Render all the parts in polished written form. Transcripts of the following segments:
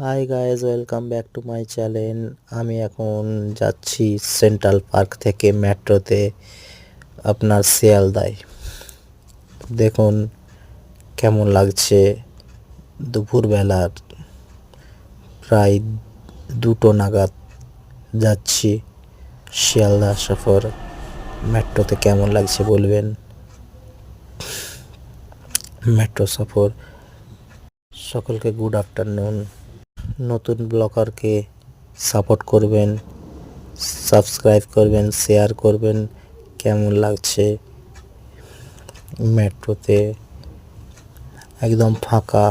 Hi guys, welcome back to my channel. আমি এখন যাচ্ছি সেন্ট্রাল পার্ক থেকে মেট্রোতে আপনার শিয়ালদায়। দেখুন কেমন লাগছে দুপুরবেলার প্রায় 2টো নাগাদ যাচ্ছি শিয়ালদা সফর। মেট্রোতে কেমন লাগছে বলবেন। মেট্রো সফর। সকলকে গুড আফটারনুন। নতুন ব্লগারকে সাপোর্ট করবেন, সাবস্ক্রাইব করবেন, শেয়ার করবেন। কেমন লাগছে মেট্রোতে, একদম ফাঁকা,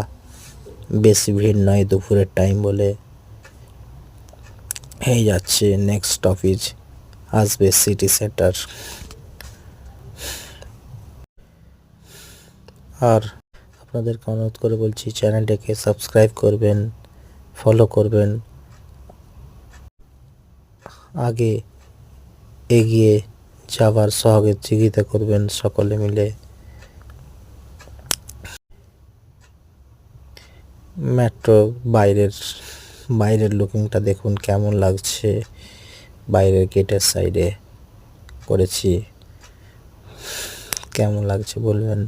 বেশি ভিড় নয় দুপুরের টাইম বলে। এই যাচ্ছে নেক্সট স্টপেজ আসবে সিটি সেন্টার। আর আপনাদেরকে অনুরোধ করে বলছি, চ্যানেলটাকে সাবস্ক্রাইব করবেন, ফলো করবেন, আগে এগিয়ে যাবার সহযোগিতা করবেন সকলে মিলে। মেট্রো বাইরের লুকিংটা দেখুন কেমন লাগছে। বাইরের গেটের সাইডে করেছি, কেমন লাগছে বলবেন।